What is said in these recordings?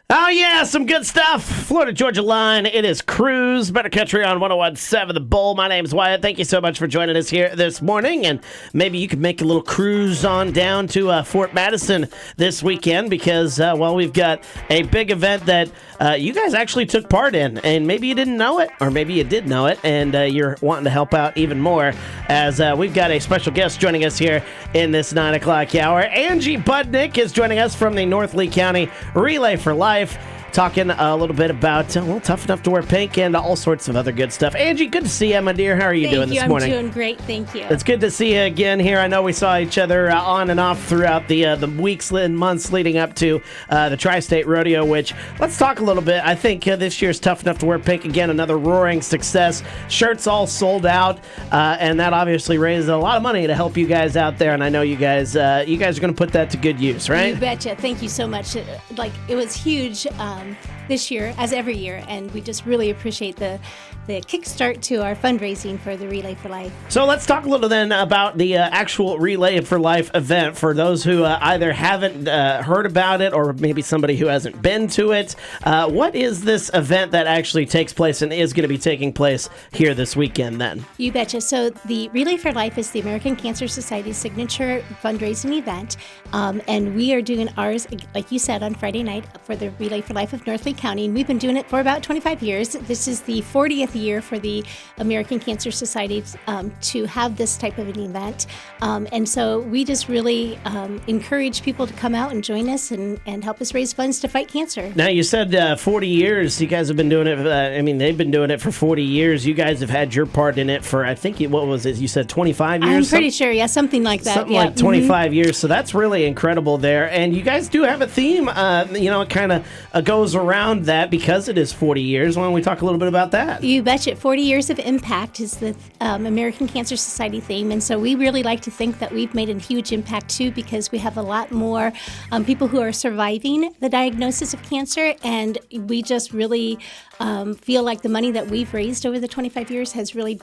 Oh, yeah, some good stuff. Florida-Georgia line. It is Cruise, Better Country on 101.7 The Bull. My name's Wyatt. Thank you so much for joining us here this morning. And maybe you could make a little cruise on down to Fort Madison this weekend because, we've got a big event that you guys actually took part in. And maybe you didn't know it, or maybe you did know it, and you're wanting to help out even more as we've got a special guest joining us here in this 9 o'clock hour. Angie Budnik is joining us from the North Lee County Relay for Life. Talking a little bit about Tough Enough to Wear Pink and all sorts of other good stuff. Angie, good to see you, my dear. How are you doing this morning? I'm doing great, thank you. It's good to see you again here. I know we saw each other on and off throughout the weeks and months leading up to the Tri-State Rodeo, which, let's talk a little bit. I think this year's Tough Enough to Wear Pink, again, another roaring success. Shirts all sold out, and that obviously raised a lot of money to help you guys out there, and I know you guys are going to put that to good use, right? You betcha. Thank you so much. It was huge this year, as every year, and we just really appreciate the kickstart to our fundraising for the Relay for Life. So let's talk a little then about the actual Relay for Life event for those who either haven't heard about it or maybe somebody who hasn't been to it. What is this event that actually takes place and is going to be taking place here this weekend then? You betcha. So the Relay for Life is the American Cancer Society's signature fundraising event, and we are doing ours, like you said, on Friday night for the Relay for Life of North Lee County, and we've been doing it for about 25 years. This is the 40th year for the American Cancer Society to have this type of an event, and so we just really encourage people to come out and join us and help us raise funds to fight cancer. Now, you said 40 years. You guys have been doing it. They've been doing it for 40 years. You guys have had your part in it for, I think, what was it? You said 25 years? I'm pretty sure, yeah, something like that. Something like 25 years. So that's really incredible there. And you guys do have a theme, it kind of goes around that because it is 40 years. Why don't we talk a little bit about that? You betcha. 40 years of impact is the American Cancer Society theme, and so we really like to think that we've made a huge impact too, because we have a lot more people who are surviving the diagnosis of cancer, and we just really feel like the money that we've raised over the 25 years has really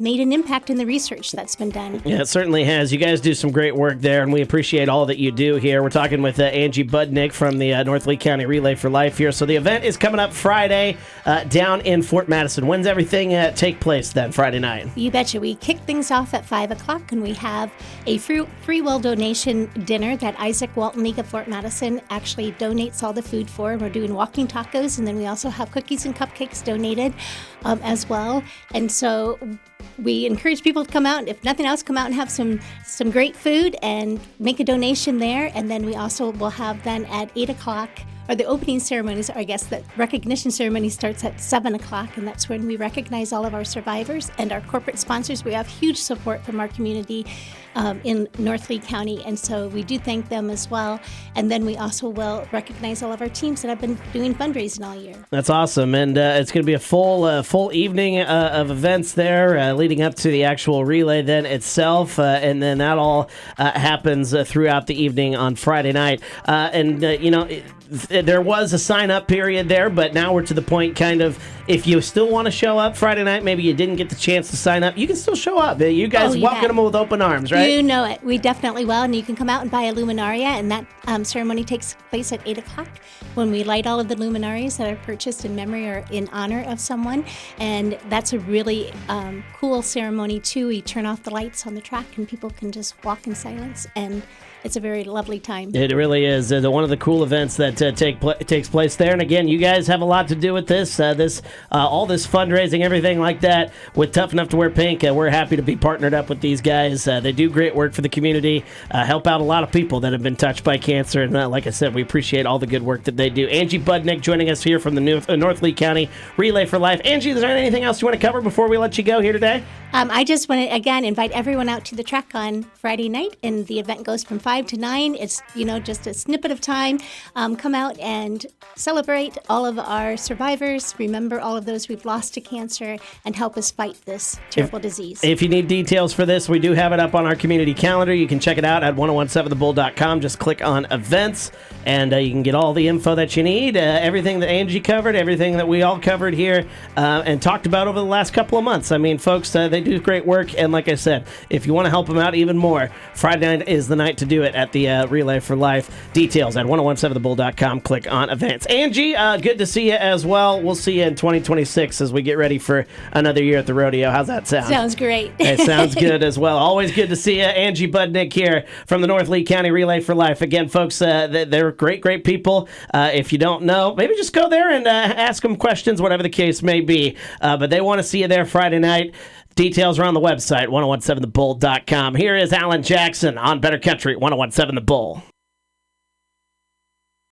made an impact in the research that's been done. Yeah, it certainly has. You guys do some great work there, and we appreciate all that you do here. We're talking with Angie Budnik from the North Lee County Relay for Life here. So the event is coming up Friday down in Fort Madison. When's everything take place then, Friday night? You betcha. We kick things off at 5 o'clock, and we have a free will donation dinner that Isaac Walton League of Fort Madison actually donates all the food for. And we're doing walking tacos, and then we also have cookies and cupcakes donated as well. And so we encourage people to come out, and if nothing else, come out and have some great food and make a donation there. And then we also will have then at 8 o'clock, or the opening ceremonies, or I guess the recognition ceremony starts at 7 o'clock, and that's when we recognize all of our survivors and our corporate sponsors. We have huge support from our community in North Lee County, and so we do thank them as well. And then we also will recognize all of our teams that have been doing fundraising all year. That's awesome, and it's going to be a full evening of events there leading up to the actual relay then itself, and then that all happens throughout the evening on Friday night. There was a sign-up period there, but now we're to the point kind of, if you still want to show up Friday night, maybe you didn't get the chance to sign up, you can still show up. You guys welcome them with open arms, right? You know it. We definitely will, and you can come out and buy a luminaria, and that ceremony takes place at 8 o'clock when we light all of the luminarias that are purchased in memory or in honor of someone, and that's a really cool ceremony, too. We turn off the lights on the track, and people can just walk in silence, and it's a very lovely time. It really is. One of the cool events that takes place there. And again, you guys have a lot to do with this, all this fundraising, everything like that. With Tough Enough to Wear Pink, we're happy to be partnered up with these guys. They do great work for the community, help out a lot of people that have been touched by cancer. And like I said, we appreciate all the good work that they do. Angie Budnik joining us here from the North Lee County Relay for Life. Angie, is there anything else you want to cover before we let you go here today? I just want to, again, invite everyone out to the track on Friday night, and the event goes from 5 to 9. It's, just a snippet of time. Come out and celebrate all of our survivors, remember all of those we've lost to cancer, and help us fight this terrible disease. If you need details for this, we do have it up on our community calendar. You can check it out at 1017thebull.com. Just click on events, and you can get all the info that you need, everything that Angie covered, everything that we all covered here and talked about over the last couple of months. I mean, folks, they do great work, and like I said, if you want to help them out even more, Friday night is the night to do it. do it at the Relay for Life. Details at 1017thebull.com. Click on events. Angie, good to see you as well. We'll see you in 2026 as we get ready for another year at the rodeo. How's that sound? Sounds great. It sounds good as well. Always good to see you. Angie Budnik here from the North Lee County Relay for Life. Again, folks, they're great people. If you don't know, maybe just go there and ask them questions, whatever the case may be. But they want to see you there Friday night. Details are on the website, 1017thebull.com. Here is Alan Jackson on Better Country, 1017 The Bull.